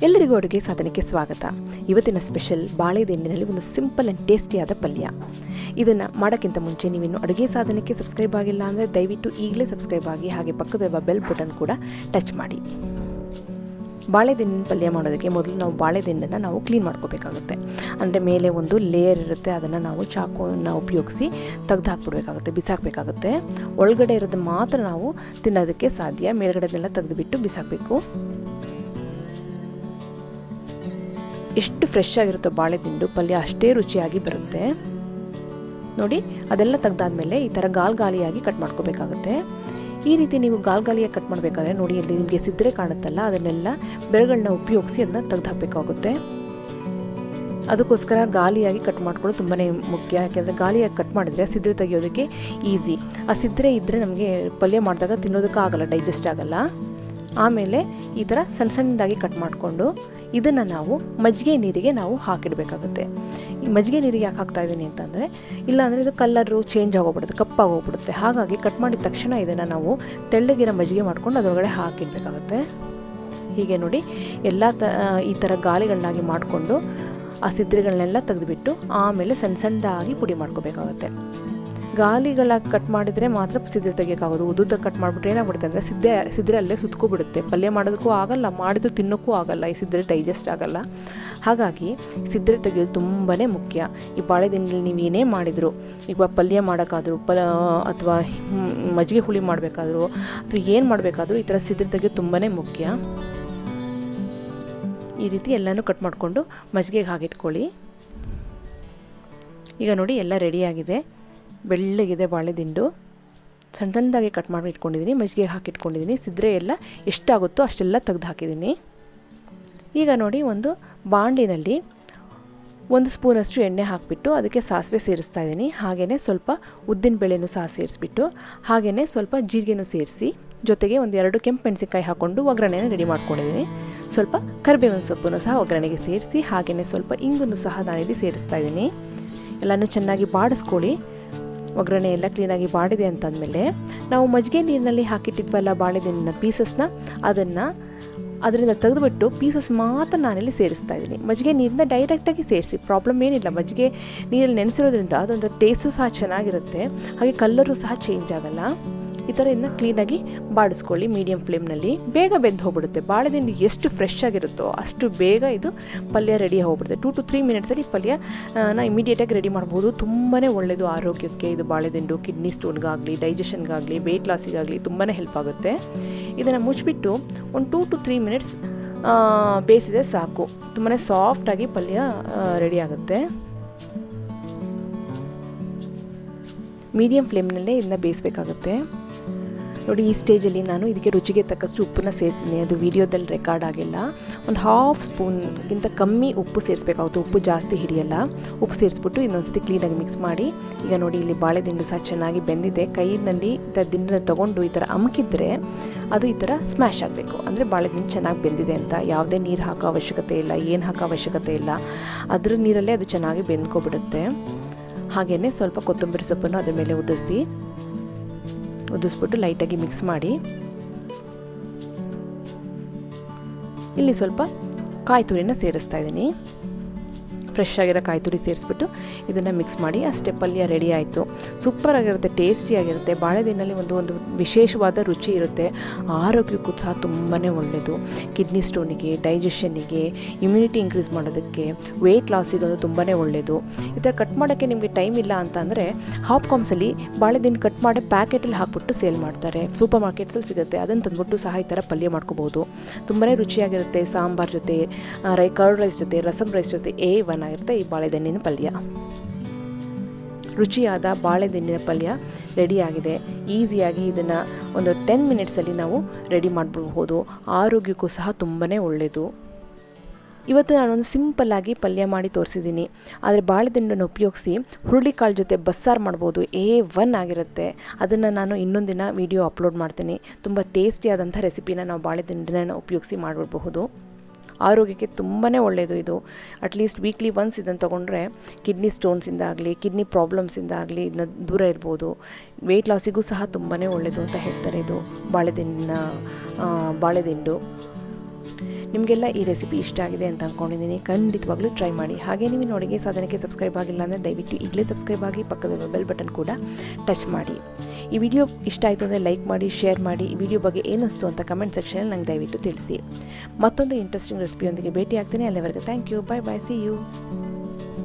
ಎಲ್ಲರಿಗೂ ಅಡುಗೆ ಸಾಧನೆಗೆ ಸ್ವಾಗತ. ಇವತ್ತಿನ ಸ್ಪೆಷಲ್ ಬಾಳೆದಿಂಡಿನಲ್ಲಿ ಒಂದು ಸಿಂಪಲ್ ಆ್ಯಂಡ್ ಟೇಸ್ಟಿಯಾದ ಪಲ್ಯ. ಇದನ್ನು ಮಾಡೋಕ್ಕಿಂತ ಮುಂಚೆ ನೀವಿನ್ನು ಅಡುಗೆ ಸಾಧನೆಗೆ ಸಬ್ಸ್ಕ್ರೈಬ್ ಆಗಿಲ್ಲ ಅಂದರೆ ದಯವಿಟ್ಟು ಈಗಲೇ ಸಬ್ಸ್ಕ್ರೈಬ್ ಆಗಿ, ಹಾಗೆ ಪಕ್ಕದಲ್ಲಿರುವ ಬೆಲ್ ಬಟನ್ ಕೂಡ ಟಚ್ ಮಾಡಿ. ಬಾಳೆದಿಂಡಿನ ಪಲ್ಯ ಮಾಡೋದಕ್ಕೆ ಮೊದಲು ನಾವು ಬಾಳೆದಿಂಡನ್ನು ನಾವು ಕ್ಲೀನ್ ಮಾಡ್ಕೋಬೇಕಾಗುತ್ತೆ. ಅಂದರೆ ಮೇಲೆ ಒಂದು ಲೇಯರ್ ಇರುತ್ತೆ, ಅದನ್ನು ನಾವು ಚಾಕುವನ್ನು ಉಪಯೋಗಿಸಿ ತೆಗೆದು ಹಾಕ್ಬಿಡ್ಬೇಕಾಗುತ್ತೆ, ಬಿಸಾಕಬೇಕಾಗುತ್ತೆ. ಒಳಗಡೆ ಇರೋದು ಮಾತ್ರ ನಾವು ತಿನ್ನೋದಕ್ಕೆ ಸಾಧ್ಯ, ಮೇಲ್ಗಡೆದೆಲ್ಲ ತೆಗೆದುಬಿಟ್ಟು ಬಿಸಾಕಬೇಕು. ಎಷ್ಟು ಫ್ರೆಶ್ ಆಗಿರುತ್ತೋ ಬಾಳೆದಿಂಡು ಪಲ್ಯ ಅಷ್ಟೇ ರುಚಿಯಾಗಿ ಬರುತ್ತೆ ನೋಡಿ. ಅದೆಲ್ಲ ತೆಗೆದಾದ್ಮೇಲೆ ಈ ಥರ ಗಾಲಿಯಾಗಿ ಕಟ್ ಮಾಡ್ಕೋಬೇಕಾಗುತ್ತೆ. ಈ ರೀತಿ ನೀವು ಗಾಲಿಯಾಗಿ ಕಟ್ ಮಾಡಬೇಕಾದ್ರೆ ನೋಡಿ, ಇಲ್ಲಿ ನಿಮಗೆ ಸಿದ್ರೆ ಕಾಣುತ್ತಲ್ಲ, ಅದನ್ನೆಲ್ಲ ಬೆರಗಳನ್ನ ಉಪಯೋಗಿಸಿ ಅದನ್ನ ತೆಗೆದು ಹಾಕಬೇಕಾಗುತ್ತೆ. ಅದಕ್ಕೋಸ್ಕರ ಗಾಲಿಯಾಗಿ ಕಟ್ ಮಾಡ್ಕೊಳ್ಳೋದು ತುಂಬಾ ಮುಖ್ಯ. ಯಾಕೆಂದರೆ ಗಾಲಿಯಾಗಿ ಕಟ್ ಮಾಡಿದರೆ ಸಿದ್ರೆ ತೆಗಿಯೋದಕ್ಕೆ ಈಸಿ. ಆ ಸಿದ್ರೆ ಇದ್ದರೆ ನಮಗೆ ಪಲ್ಯ ಮಾಡಿದಾಗ ತಿನ್ನೋದಕ್ಕೆ ಆಗಲ್ಲ, ಡೈಜೆಸ್ಟ್ ಆಗಲ್ಲ. ಆಮೇಲೆ ಈ ಥರ ಸಣ್ಣ ಸಣ್ಣದಾಗಿ ಕಟ್ ಮಾಡಿಕೊಂಡು ಇದನ್ನು ನಾವು ಮಜ್ಜಿಗೆ ನೀರಿಗೆ ನಾವು ಹಾಕಿಡಬೇಕಾಗುತ್ತೆ. ಈ ಮಜ್ಜಿಗೆ ನೀರಿಗೆ ಯಾಕೆ ಹಾಕ್ತಾಯಿದ್ದೀನಿ ಅಂತಂದರೆ, ಇಲ್ಲಾಂದರೆ ಇದು ಕಲ್ಲರು ಚೇಂಜ್ ಆಗೋಗ್ಬಿಡುತ್ತೆ, ಕಪ್ಪಾಗೋಗ್ಬಿಡುತ್ತೆ. ಹಾಗಾಗಿ ಕಟ್ ಮಾಡಿದ ತಕ್ಷಣ ಇದನ್ನು ನಾವು ತೆಳ್ಳಗಿರೋ ಮಜ್ಜಿಗೆ ಮಾಡ್ಕೊಂಡು ಅದರೊಳಗಡೆ ಹಾಕಿಡಬೇಕಾಗುತ್ತೆ. ಹೀಗೆ ನೋಡಿ ಎಲ್ಲ ಈ ಥರ ಗಾಲಿಗಳನ್ನಾಗಿ ಮಾಡಿಕೊಂಡು ಆ ಸಿದ್ರೆಗಳನ್ನೆಲ್ಲ ತೆಗೆದುಬಿಟ್ಟು ಆಮೇಲೆ ಸಣ್ಣ ಸಣ್ಣದಾಗಿ ಪುಡಿ ಮಾಡ್ಕೋಬೇಕಾಗುತ್ತೆ. ಗಾಲಿಗಳಾಗಿ ಕಟ್ ಮಾಡಿದರೆ ಮಾತ್ರ ಸಿದ್ರೆ ತೆಗಿಯೋಕ್ಕಾಗೋದು. ಉದ್ದುದ್ದಾಗ ಕಟ್ ಮಾಡಿಬಿಟ್ರೆ ಏನಾಗ್ಬಿಡುತ್ತೆ ಅಂದರೆ ಸಿದ್ರೆ ಅಲ್ಲೇ ಸುತ್ಕೊಬಿಡುತ್ತೆ. ಪಲ್ಯ ಮಾಡೋದಕ್ಕೂ ಆಗಲ್ಲ, ಮಾಡಿದ್ದು ತಿನ್ನೋಕ್ಕೂ ಆಗಲ್ಲ, ಈ ಸಿದ್ರೆ ಡೈಜೆಸ್ಟ್ ಆಗಲ್ಲ. ಹಾಗಾಗಿ ಸಿದ್ರೆ ತೆಗೆಯೋದು ತುಂಬಾ ಮುಖ್ಯ. ಈ ಬಾಳೆದಿಂಡಲ್ಲಿ ನೀವು ಏನೇ ಮಾಡಿದ್ರು, ಈಗ ಪಲ್ಯ ಮಾಡೋಕ್ಕಾದ್ರೂ ಅಥವಾ ಮಜ್ಜಿಗೆ ಹುಳಿ ಮಾಡಬೇಕಾದ್ರೂ ಅಥವಾ ಏನು ಮಾಡಬೇಕಾದ್ರೂ ಈ ಥರ ಸಿದ್ರೆ ತೆಗೆಯೋದು ತುಂಬಾ ಮುಖ್ಯ. ಈ ರೀತಿ ಎಲ್ಲನೂ ಕಟ್ ಮಾಡಿಕೊಂಡು ಮಜ್ಜಿಗೆಗೆ ಹಾಕಿಟ್ಕೊಳ್ಳಿ. ಈಗ ನೋಡಿ ಎಲ್ಲ ರೆಡಿಯಾಗಿದೆ, ಬೆಳ್ಳಗಿದೆ ಬಾಳೆದಿಂಡು. ಸಣ್ಣ ಸಣ್ಣದಾಗಿ ಕಟ್ ಮಾಡಿ ಇಟ್ಕೊಂಡಿದ್ದೀನಿ, ಮಜ್ಜಿಗೆಗೆ ಹಾಕಿಟ್ಕೊಂಡಿದ್ದೀನಿ. ಸಿದ್ರೆ ಎಲ್ಲ ಎಷ್ಟಾಗುತ್ತೋ ಅಷ್ಟೆಲ್ಲ ತೆಗೆದು ಹಾಕಿದ್ದೀನಿ. ಈಗ ನೋಡಿ, ಒಂದು ಬಾಂಡಿನಲ್ಲಿ 1 ಸ್ಪೂನಷ್ಟು ಎಣ್ಣೆ ಹಾಕಿಬಿಟ್ಟು ಅದಕ್ಕೆ ಸಾಸಿವೆ ಸೇರಿಸ್ತಾ ಇದ್ದೀನಿ. ಹಾಗೆಯೇ ಸ್ವಲ್ಪ ಉದ್ದಿನ ಬೇಳೆನೂ ಸಹ ಸೇರಿಸ್ಬಿಟ್ಟು, ಹಾಗೆಯೇ ಸ್ವಲ್ಪ ಜೀರಿಗೆನೂ ಸೇರಿಸಿ, ಜೊತೆಗೆ 1-2 ಕೆಂಪು ಮೆಣಸಿನ್ಕಾಯಿ ಹಾಕ್ಕೊಂಡು ಒಗ್ಗರಣೆನ ರೆಡಿ ಮಾಡ್ಕೊಂಡಿದ್ದೀನಿ. ಸ್ವಲ್ಪ ಕರಿಬೇವಿನ ಸೊಪ್ಪನ್ನು ಸಹ ಒಗ್ಗರಣೆಗೆ ಸೇರಿಸಿ, ಹಾಗೆಯೇ ಸ್ವಲ್ಪ ಇಂಗನ್ನು ಸಹ ನಾನಿಲ್ಲಿ ಸೇರಿಸ್ತಾ ಇದ್ದೀನಿ. ಎಲ್ಲನೂ ಚೆನ್ನಾಗಿ ಬಾಡಿಸ್ಕೊಳ್ಳಿ. ಒಗ್ಗರಣೆ ಎಲ್ಲ ಕ್ಲೀನಾಗಿ ಬಾಡಿದೆ ಅಂತಂದಮೇಲೆ ನಾವು ಮಜ್ಜಿಗೆ ನೀರಿನಲ್ಲಿ ಹಾಕಿಟ್ಟಿದ್ವಲ್ಲ ಬಾಳೆದಿಂಡಿನ ಪೀಸಸ್ನ, ಅದರಿಂದ ತೆಗೆದುಬಿಟ್ಟು ಪೀಸಸ್ ಮಾತ್ರ ನಾನಿಲ್ಲಿ ಸೇರಿಸ್ತಾ ಇದ್ದೀನಿ. ಮಜ್ಜಿಗೆ ನೀರಿಂದ ಡೈರೆಕ್ಟಾಗಿ ಸೇರಿಸಿ, ಪ್ರಾಬ್ಲಮ್ ಏನಿಲ್ಲ. ಮಜ್ಜಿಗೆ ನೀರಲ್ಲಿ ನೆನೆಸಿರೋದ್ರಿಂದ ಅದೊಂದು ಟೇಸ್ಟು ಸಹ ಚೆನ್ನಾಗಿರುತ್ತೆ, ಹಾಗೆ ಕಲರು ಸಹ ಚೇಂಜ್ ಆಗಲ್ಲ. ಈ ಥರ ಇದನ್ನ ಕ್ಲೀನಾಗಿ ಬಾಡಿಸ್ಕೊಳ್ಳಿ ಮೀಡಿಯಮ್ ಫ್ಲೇಮ್ನಲ್ಲಿ. ಬೇಗ ಬೆಂದು ಹೋಗ್ಬಿಡುತ್ತೆ. ಬಾಳೆದಿಂಡು ಎಷ್ಟು ಫ್ರೆಶ್ ಆಗಿರುತ್ತೋ ಅಷ್ಟು ಬೇಗ ಇದು ಪಲ್ಯ ರೆಡಿ ಹೋಗ್ಬಿಡುತ್ತೆ. 2 to 3 ಮಿನಿಟ್ಸಲ್ಲಿ ಪಲ್ಯ ಇಮಿಡಿಯೇಟಾಗಿ ರೆಡಿ ಮಾಡ್ಬೋದು. ತುಂಬಾ ಒಳ್ಳೆಯದು ಆರೋಗ್ಯಕ್ಕೆ ಇದು ಬಾಳೆದಿಂಡು. ಕಿಡ್ನಿ ಸ್ಟೋನ್ಗಾಗಲಿ, ಡೈಜೆಷನ್ಗಾಗಲಿ, ವೆಯ್ಟ್ ಲಾಸಿಗಾಗಲಿ ತುಂಬಾ ಹೆಲ್ಪ್ ಆಗುತ್ತೆ. ಇದನ್ನು ಮುಚ್ಚಿಬಿಟ್ಟು ಒಂದು 2 to 3 ಮಿನಿಟ್ಸ್ ಬೇಯಿಸಿದ್ರೆ ಸಾಕು. ತುಂಬಾ ಸಾಫ್ಟಾಗಿ ಪಲ್ಯ ರೆಡಿ ಆಗುತ್ತೆ. ಮೀಡಿಯಮ್ ಫ್ಲೇಮ್ನಲ್ಲೇ ಇದನ್ನ ಬೇಯಿಸಬೇಕಾಗುತ್ತೆ. ನೋಡಿ, ಈ ಸ್ಟೇಜಲ್ಲಿ ನಾನು ಇದಕ್ಕೆ ರುಚಿಗೆ ತಕ್ಕಷ್ಟು ಉಪ್ಪನ್ನು ಸೇರಿಸಿದ್ದೀನಿ. ಅದು ವಿಡಿಯೋದಲ್ಲಿ ರೆಕಾರ್ಡ್ ಆಗಿಲ್ಲ. ಒಂದು 1/2 ಸ್ಪೂನ್ಗಿಂತ ಕಮ್ಮಿ ಉಪ್ಪು ಸೇರಿಸ್ಬೇಕಾಗುತ್ತೆ, ಉಪ್ಪು ಜಾಸ್ತಿ ಹಿಡಿಯಲ್ಲ. ಉಪ್ಪು ಸೇರಿಸ್ಬಿಟ್ಟು ಇನ್ನೊಂದ್ಸತಿ ಕ್ಲೀನಾಗಿ ಮಿಕ್ಸ್ ಮಾಡಿ. ಈಗ ನೋಡಿ, ಇಲ್ಲಿ ಬಾಳೆದಿಂಡು ಸಹ ಚೆನ್ನಾಗಿ ಬೆಂದಿದೆ. ಕೈನಲ್ಲಿ ದಿಂಡನ್ನ ತೊಗೊಂಡು ಈ ಥರ ಅಮಕಿದ್ರೆ ಅದು ಈ ಥರ ಸ್ಮ್ಯಾಶ್ ಆಗಬೇಕು, ಅಂದರೆ ಬಾಳೆದಿಂಡು ಚೆನ್ನಾಗಿ ಬೆಂದಿದೆ ಅಂತ. ಯಾವುದೇ ನೀರು ಹಾಕೋ ಅವಶ್ಯಕತೆ ಇಲ್ಲ, ಏನು ಹಾಕೋ ಅವಶ್ಯಕತೆ ಇಲ್ಲ. ಅದ್ರ ನೀರಲ್ಲೇ ಅದು ಚೆನ್ನಾಗಿ ಬೆಂದ್ಕೊಬಿಡುತ್ತೆ. ಹಾಗೆಯೇ ಸ್ವಲ್ಪ ಕೊತ್ತಂಬರಿ ಸೊಪ್ಪನ್ನು ಅದ್ರ ಮೇಲೆ ಉದಿಸ್ಬಿಟ್ಟು ಲೈಟಾಗಿ ಮಿಕ್ಸ್ ಮಾಡಿ, ಇಲ್ಲಿ ಸ್ವಲ್ಪ ಕಾಯಿ ತುರಿನ ಸೇರಿಸ್ತಾ ಇದ್ದೀನಿ. ಫ್ರೆಶ್ ಆಗಿರೋ ಕಾಯಿ ತುರಿ ಸೇರಿಸ್ಬಿಟ್ಟು ಇದನ್ನು ಮಿಕ್ಸ್ ಮಾಡಿ. ಅಷ್ಟೇ, ಪಲ್ಯ ರೆಡಿ ಆಯಿತು. ಸೂಪರಾಗಿರುತ್ತೆ, ಟೇಸ್ಟಿಯಾಗಿರುತ್ತೆ. ಬಾಳೆದಿಂಡಲ್ಲಿ ಒಂದು ವಿಶೇಷವಾದ ರುಚಿ ಇರುತ್ತೆ. ಆರೋಗ್ಯಕ್ಕೂ ಸಹ ತುಂಬಾ ಒಳ್ಳೆಯದು. ಕಿಡ್ನಿ ಸ್ಟೋನಿಗೆ, ಡೈಜೆಷನ್ನಿಗೆ, ಇಮ್ಯುನಿಟಿ ಇನ್ಕ್ರೀಸ್ ಮಾಡೋದಕ್ಕೆ, ವೆಯ್ಟ್ ಲಾಸಿಗೆ ಅದು ತುಂಬಾ ಒಳ್ಳೆಯದು. ಈ ಥರ ಕಟ್ ಮಾಡೋಕ್ಕೆ ನಿಮಗೆ ಟೈಮ್ ಇಲ್ಲ ಅಂತಂದರೆ ಹಾಪ್ಕಾಮ್ಸಲ್ಲಿ ಬಾಳೆದಿಂಡು ಕಟ್ ಮಾಡಿ ಪ್ಯಾಕೆಟಲ್ಲಿ ಹಾಕ್ಬಿಟ್ಟು ಸೇಲ್ ಮಾಡ್ತಾರೆ. ಸೂಪರ್ ಮಾರ್ಕೆಟ್ಸಲ್ಲಿ ಸಿಗುತ್ತೆ. ಅದನ್ನು ತಂದುಬಿಟ್ಟು ಸಹ ಈ ಥರ ಪಲ್ಯ ಮಾಡ್ಕೋಬೋದು. ತುಂಬಾ ರುಚಿಯಾಗಿರುತ್ತೆ. ಸಾಂಬಾರ್ ಜೊತೆ, ಕರ್ಡ್ ರೈಸ್ ಜೊತೆ, ರಸಮ್ ರೈಸ್ ಜೊತೆ A1 ಆಗಿರುತ್ತೆ ಈ ಬಾಳೆದಿಂಡಿನ ಪಲ್ಯ. ರುಚಿಯಾದ ಬಾಳೆದಿಂಡಿನ ಪಲ್ಯ ರೆಡಿಯಾಗಿದೆ. ಈಸಿಯಾಗಿ ಇದನ್ನು ಒಂದು 10 ಮಿನಿಟ್ಸಲ್ಲಿ ನಾವು ರೆಡಿ ಮಾಡಬಹುದು. ಆರೋಗ್ಯಕ್ಕೂ ಸಹ ತುಂಬಾ ಒಳ್ಳೆಯದು. ಇವತ್ತು ನಾನೊಂದು ಸಿಂಪಲ್ಲಾಗಿ ಪಲ್ಯ ಮಾಡಿ ತೋರಿಸಿದ್ದೀನಿ. ಆದರೆ ಬಾಳೆದಿಂಡನ್ನು ಉಪಯೋಗಿಸಿ ಹುರುಳಿಕಾಳು ಜೊತೆ ಬಸ್ಸಾರು ಮಾಡ್ಬೋದು. A1 ಆಗಿರುತ್ತೆ. ಅದನ್ನು ನಾನು ಇನ್ನೊಂದು ದಿನ ವಿಡಿಯೋ ಅಪ್ಲೋಡ್ ಮಾಡ್ತೀನಿ. ತುಂಬ ಟೇಸ್ಟಿಯಾದಂಥ ರೆಸಿಪಿನ ನಾವು ಬಾಳೆದಿಂಡನ್ನು ಉಪಯೋಗಿಸಿ ಮಾಡಿಬಿಡಬಹುದು. ಆರೋಗ್ಯಕ್ಕೆ ತುಂಬಾ ಒಳ್ಳೆಯದು ಇದು. ಅಟ್ಲೀಸ್ಟ್ ವೀಕ್ಲಿ ಒನ್ಸ್ ಇದನ್ನು ತೊಗೊಂಡ್ರೆ ಕಿಡ್ನಿ ಸ್ಟೋನ್ಸಿಂದ ಆಗಲಿ, ಕಿಡ್ನಿ ಪ್ರಾಬ್ಲಮ್ಸಿಂದ ಆಗಲಿ ಇದನ್ನ ದೂರ ಇರ್ಬೋದು. ವೆಯ್ಟ್ ಲಾಸಿಗೂ ಸಹ ತುಂಬಾ ಒಳ್ಳೆಯದು ಅಂತ ಹೇಳ್ತಾರೆ ಇದು ಬಾಳೆದಿಂಡು. ನಿಮಗೆಲ್ಲ ಈ ರೆಸಿಪಿ ಇಷ್ಟ ಆಗಿದೆ ಅಂತ ಅಂದ್ಕೊಂಡಿದ್ದೀನಿ. ಖಂಡಿತವಾಗ್ಲೂ ಟ್ರೈ ಮಾಡಿ. ಹಾಗೆ ನೀವು ಅಡುಗೆ ಸಾಧನಕ್ಕೆ ಸಬ್ಸ್ಕ್ರೈಬ್ ಆಗಿಲ್ಲ ಅಂದರೆ ದಯವಿಟ್ಟು ಈಗಲೇ ಸಬ್ಸ್ಕ್ರೈಬ್ ಆಗಿ, ಪಕ್ಕದ ಬೆಲ್ ಬಟನ್ ಕೂಡ ಟಚ್ ಮಾಡಿ. ಈ ವಿಡಿಯೋ ಇಷ್ಟ ಆಯಿತು ಅಂದರೆ ಲೈಕ್ ಮಾಡಿ, ಶೇರ್ ಮಾಡಿ. ಈ ವಿಡಿಯೋ ಬಗ್ಗೆ ಏನಿಸ್ತು ಅಂತ ಕಮೆಂಟ್ ಸೆಕ್ಷನಲ್ಲಿ ನಂಗೆ ದಯವಿಟ್ಟು ತಿಳಿಸಿ. ಮತ್ತೊಂದು ಇಂಟ್ರೆಸ್ಟಿಂಗ್ ರೆಸಿಪಿಯೊಂದಿಗೆ ಭೇಟಿ ಆಗ್ತೀನಿ. ಅಲ್ಲಿವರೆಗೆ thank you. Bye bye. See you.